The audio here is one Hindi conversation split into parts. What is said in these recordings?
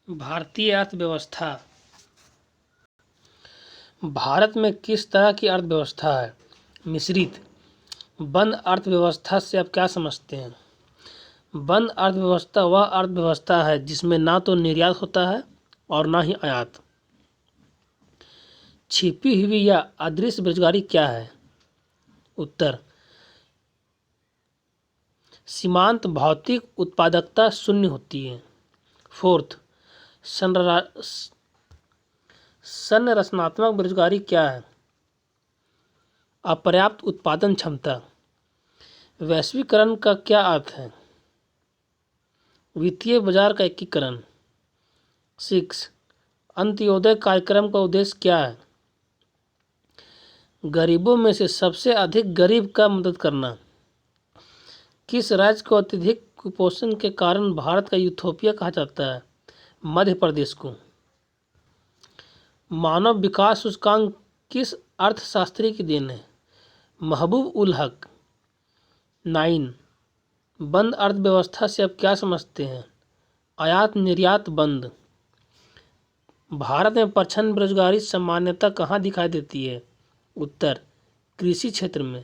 भारतीय अर्थव्यवस्था। भारत में किस तरह की अर्थव्यवस्था है? मिश्रित। बंद अर्थव्यवस्था से आप क्या समझते हैं? बंद अर्थव्यवस्था वह अर्थव्यवस्था है जिसमें ना तो निर्यात होता है और ना ही आयात। छिपी हुई या अदृश्य बेरोजगारी क्या है? उत्तर, सीमांत भौतिक उत्पादकता शून्य होती है। फोर्थ, संरचनात्मक बेरोजगारी क्या है? अपर्याप्त उत्पादन क्षमता। वैश्वीकरण का क्या अर्थ है? वित्तीय बाजार का एकीकरण। 6, अंत्योदय कार्यक्रम का उद्देश्य क्या है? गरीबों में से सबसे अधिक गरीब का मदद करना। किस राज्य को अत्यधिक कुपोषण के कारण भारत का यूथोपिया कहा जाता है? मध्य प्रदेश को। मानव विकास सूचकांक किस अर्थशास्त्री की देन है? महबूब उल हक। 9, बंद अर्थव्यवस्था से आप क्या समझते हैं? आयात निर्यात बंद। भारत में प्रच्छन्न बेरोजगारी सामान्यतः कहाँ दिखाई देती है? उत्तर, कृषि क्षेत्र में।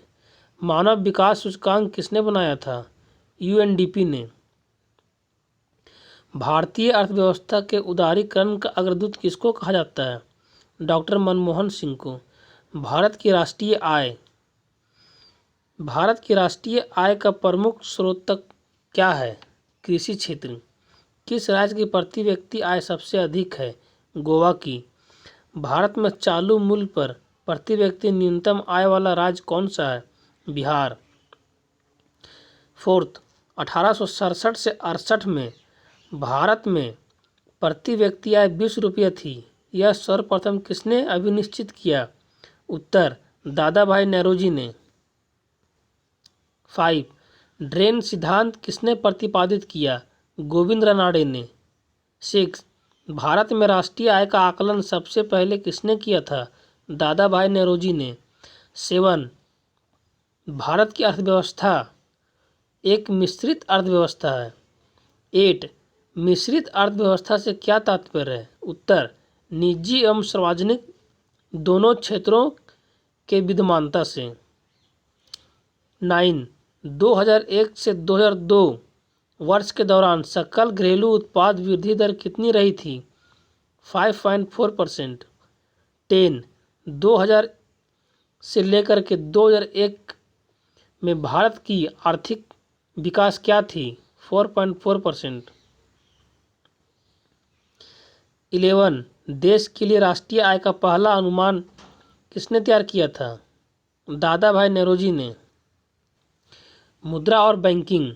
मानव विकास सूचकांक किसने बनाया था? यूएनडीपी ने। भारतीय अर्थव्यवस्था के उदारीकरण का अग्रदूत किसको कहा जाता है? डॉक्टर मनमोहन सिंह को। भारत की राष्ट्रीय आय। भारत की राष्ट्रीय आय का प्रमुख स्रोत क्या है? कृषि क्षेत्र। किस राज्य की प्रति व्यक्ति आय सबसे अधिक है? गोवा की। भारत में चालू मूल्य पर प्रति व्यक्ति न्यूनतम आय वाला राज्य कौन सा है? बिहार। फोर्थ, 1867 से 68 में भारत में प्रति व्यक्ति आय 20 रुपये थी। यह सर्वप्रथम किसने अभिनिश्चित किया? उत्तर, दादा भाई नौरोजी ने। 5, ड्रेन सिद्धांत किसने प्रतिपादित किया? गोविंद रानाडे ने। 6, भारत में राष्ट्रीय आय का आकलन सबसे पहले किसने किया था? दादा भाई नौरोजी ने। 7, भारत की अर्थव्यवस्था एक मिश्रित अर्थव्यवस्था है। 8, मिश्रित अर्थव्यवस्था से क्या तात्पर्य है? उत्तर, निजी एवं सार्वजनिक दोनों क्षेत्रों के विद्यमानता से। 9, 2001 से 2002 वर्ष के दौरान सकल घरेलू उत्पाद वृद्धि दर कितनी रही थी? 5.4%। 10, 2000 से लेकर के 2001 में भारत की आर्थिक विकास क्या थी? 4.4%। 11, देश के लिए राष्ट्रीय आय का पहला अनुमान किसने तैयार किया था? दादा भाई नौरोजी ने। मुद्रा और बैंकिंग।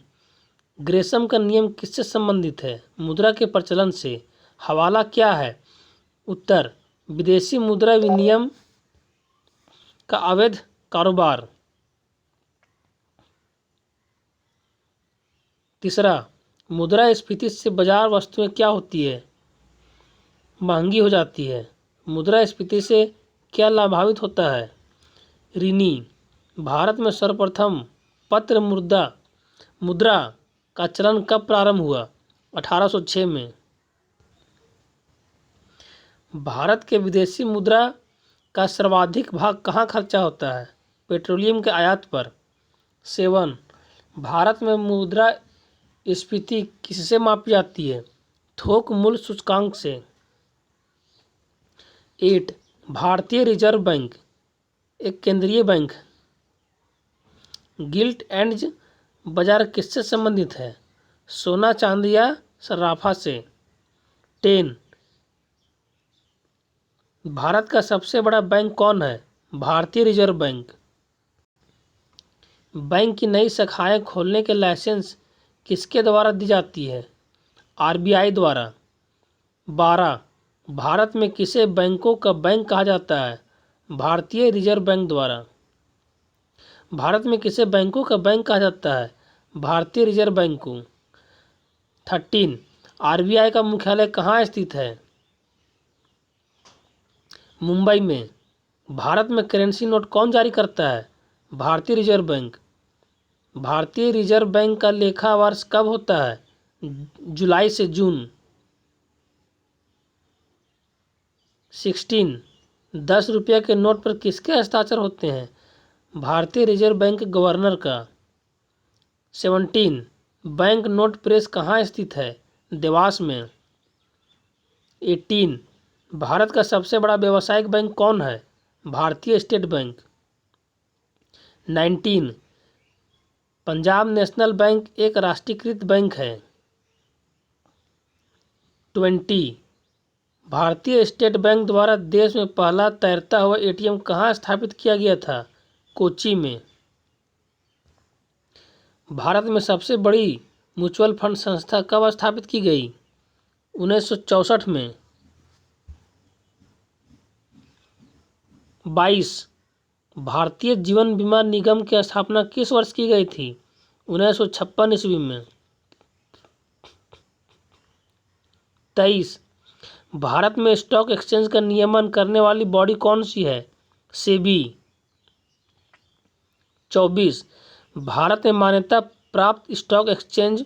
ग्रेशम का नियम किससे संबंधित है? मुद्रा के प्रचलन से। हवाला क्या है? उत्तर, विदेशी मुद्रा विनिमय का अवैध कारोबार। तीसरा, मुद्रास्फीति से बाजार वस्तुएं क्या होती है? महंगी हो जाती है। मुद्रास्फीति से क्या लाभान्वित होता है? ऋणी। भारत में सर्वप्रथम पत्र मुद्रा का चलन कब प्रारंभ हुआ? 1806 में। भारत के विदेशी मुद्रा का सर्वाधिक भाग कहाँ खर्चा होता है? पेट्रोलियम के आयात पर। 7, भारत में मुद्रा स्फीति किससे मापी जाती है? थोक मूल्य सूचकांक से। 8, भारतीय रिजर्व बैंक एक केंद्रीय बैंक। गिल्ट एंड बाजार किससे संबंधित है? सोना चांदी या सराफा से। 10, भारत का सबसे बड़ा बैंक कौन है? भारतीय रिजर्व बैंक। बैंक की नई शाखाएं खोलने के लाइसेंस किसके द्वारा दी जाती है? आरबीआई द्वारा। 12, भारत में किसे बैंकों का बैंक कहा जाता है? भारतीय रिजर्व बैंक द्वारा। भारत में किसे बैंकों का बैंक कहा जाता है? भारतीय रिजर्व बैंक को। 13, आरबीआई का मुख्यालय कहाँ स्थित है? मुंबई में। भारत में करेंसी नोट कौन जारी करता है? भारतीय रिजर्व बैंक। भारतीय रिजर्व बैंक का लेखा वर्ष कब होता है? जुलाई से जून। 16 10 रुपये के नोट पर किसके हस्ताक्षर होते हैं? भारतीय रिजर्व बैंक गवर्नर का। 17 बैंक नोट प्रेस कहाँ स्थित है? देवास में। 18 भारत का सबसे बड़ा व्यावसायिक बैंक कौन है? भारतीय state bank. 19 Punjab national bank एक राष्ट्रीयकृत बैंक है। 20 भारतीय स्टेट बैंक द्वारा देश में पहला तैरता हुआ एटीएम कहाँ स्थापित किया गया था? कोच्चि में। भारत में सबसे बड़ी म्यूचुअल फंड संस्था कब स्थापित की गई? 1964 में। 22 भारतीय जीवन बीमा निगम की स्थापना किस वर्ष की गई थी? 1956 ईस्वी में। 23 भारत में स्टॉक एक्सचेंज का नियमन करने वाली बॉडी कौन सी है? सेबी। 24 भारत में मान्यता प्राप्त स्टॉक एक्सचेंज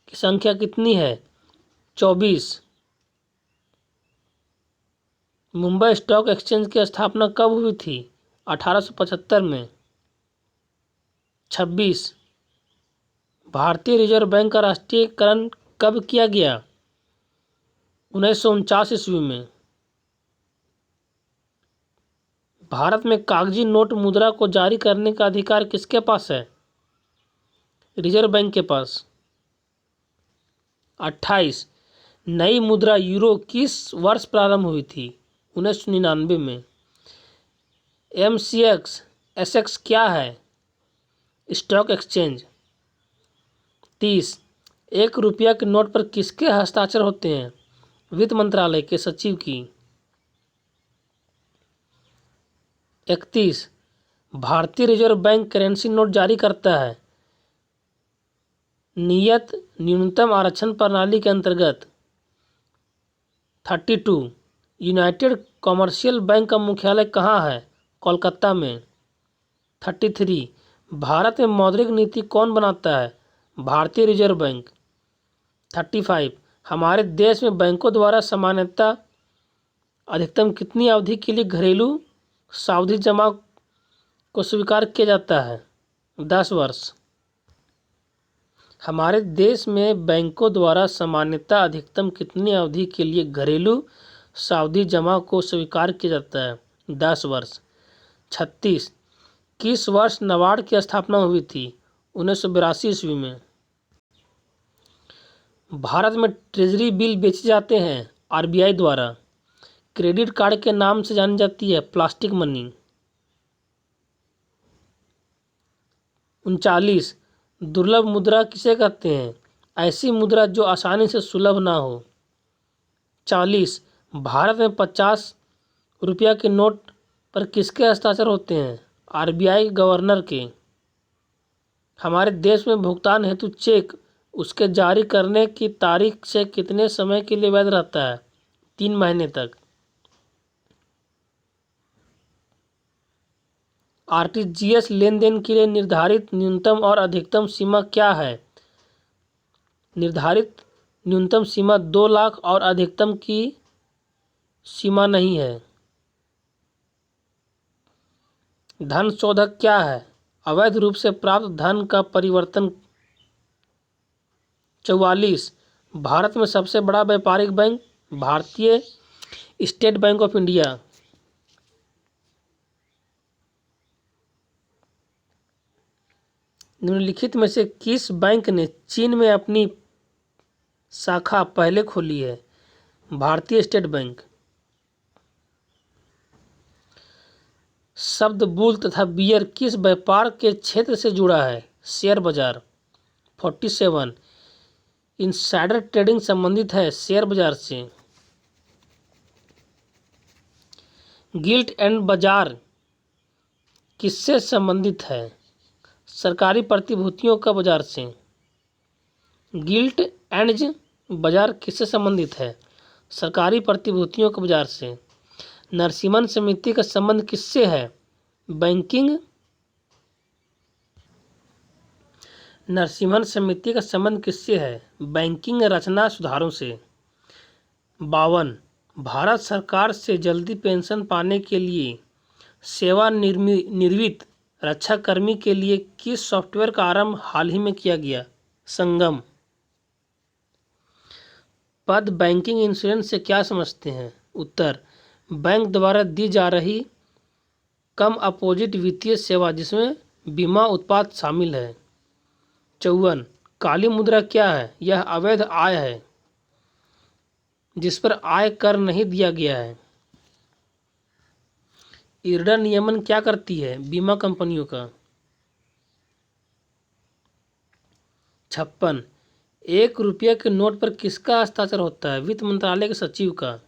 की संख्या कितनी है? 24 मुंबई स्टॉक एक्सचेंज की स्थापना कब हुई थी? 1875 में। 26 भारतीय रिजर्व बैंक का राष्ट्रीयकरण कब किया गया? 1949 ईस्वी में। भारत में कागजी नोट मुद्रा को जारी करने का अधिकार किसके पास है? रिजर्व बैंक के पास। 28 नई मुद्रा यूरो किस वर्ष प्रारंभ हुई थी? 1999 में। MCX एसएक्स क्या है? Stock exchange. 30 1 रुपया के नोट पर किसके हस्ताक्षर होते हैं? वित्त मंत्रालय के सचिव की। 31 भारतीय रिजर्व बैंक करेंसी नोट जारी करता है नियत न्यूनतम आरक्षण प्रणाली के अंतर्गत। 32 यूनाइटेड कमर्शियल बैंक का मुख्यालय कहाँ है? कोलकाता में। 33 भारत में मौद्रिक नीति कौन बनाता है? भारतीय रिजर्व बैंक। 35 हमारे देश में बैंकों द्वारा सामान्यतः अधिकतम कितनी अवधि के लिए घरेलू सावधि जमा को स्वीकार किया जाता है? 10 वर्ष। हमारे देश में बैंकों द्वारा सामान्यतः अधिकतम कितनी अवधि के लिए घरेलू सावधि जमा को स्वीकार किया जाता है? 10 वर्ष। 36 किस वर्ष नाबार्ड की स्थापना हुई थी? 1982 ईस्वी में। भारत में ट्रेजरी बिल बेचे जाते हैं आरबीआई द्वारा। क्रेडिट कार्ड के नाम से जानी जाती है प्लास्टिक मनी। 39 दुर्लभ मुद्रा किसे कहते हैं? ऐसी मुद्रा जो आसानी से सुलभ ना हो। 40 भारत में 50 रुपया के नोट पर किसके हस्ताक्षर होते हैं? आरबीआई गवर्नर के। हमारे देश में भुगतान हेतु चेक उसके जारी करने की तारीख से कितने समय के लिए वैध रहता है? 3 महीने तक। आरटीजीएस लेनदेन के लिए निर्धारित न्यूनतम और अधिकतम सीमा क्या है? निर्धारित न्यूनतम सीमा 2 लाख और अधिकतम की सीमा नहीं है। धन शोधक क्या है? अवैध रूप से प्राप्त धन का परिवर्तन। 44 भारत में सबसे बड़ा व्यापारिक बैंक? भारतीय स्टेट बैंक ऑफ इंडिया। निम्नलिखित में से किस बैंक ने चीन में अपनी शाखा पहले खोली है? भारतीय स्टेट बैंक। शब्द बुल तथा बियर किस व्यापार के क्षेत्र से जुड़ा है? शेयर बाजार। 47 इनसाइडर ट्रेडिंग संबंधित है शेयर बाजार से। गिल्ट एंड बाजार किससे संबंधित है? सरकारी प्रतिभूतियों का बाजार से। गिल्ट एंड बाजार किससे संबंधित है? सरकारी प्रतिभूतियों के बाजार से। नरसिम्हन समिति का संबंध किससे है? बैंकिंग। नरसिम्हन समिति का संबंध किससे है? बैंकिंग रचना सुधारों से। 52 भारत सरकार से जल्दी पेंशन पाने के लिए सेवानिवृत्त रक्षाकर्मी के लिए किस सॉफ्टवेयर का आरंभ हाल ही में किया गया? संगम। पद बैंकिंग इंश्योरेंस से क्या समझते हैं? उत्तर, बैंक द्वारा दी जा रही कम अपोजिट वित्तीय सेवा जिसमें बीमा उत्पाद शामिल है। 54, काली मुद्रा क्या है? यह अवैध आय है जिस पर आय कर नहीं दिया गया है। इरडा नियमन क्या करती है? बीमा कंपनियों का। 56, 1 रुपये के नोट पर किसका हस्ताक्षर होता है? वित्त मंत्रालय के सचिव का।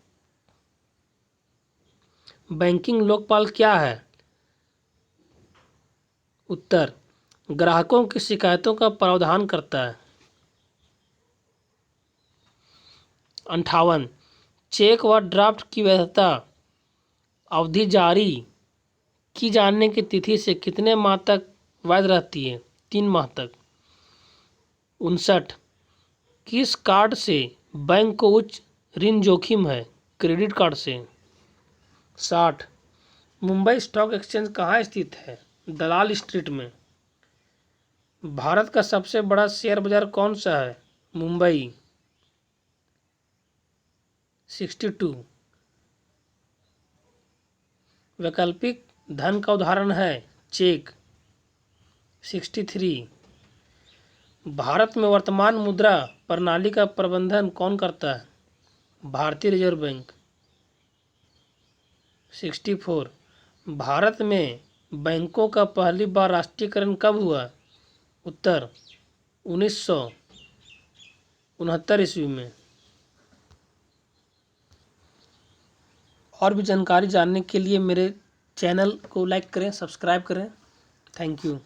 बैंकिंग लोकपाल क्या है? उत्तर, ग्राहकों की शिकायतों का प्रावधान करता है। 58, चेक व ड्राफ्ट की वैधता अवधि जारी की जाने की तिथि से कितने माह तक वैध रहती है? 3 माह तक। 59, किस कार्ड से बैंक को उच्च ऋण जोखिम है? क्रेडिट कार्ड से। 60, मुंबई स्टॉक एक्सचेंज कहाँ स्थित है? दलाल स्ट्रीट में। भारत का सबसे बड़ा शेयर बाजार कौन सा है? मुंबई। 62, वैकल्पिक धन का उदाहरण है? चेक। 63, भारत में वर्तमान मुद्रा प्रणाली का प्रबंधन कौन करता है? भारतीय रिजर्व बैंक। 64, भारत में बैंकों का पहली बार राष्ट्रीयकरण कब हुआ? उत्तर, 1969 ईस्वी में। और भी जानकारी जानने के लिए मेरे चैनल को लाइक करें, सब्सक्राइब करें। Thank you.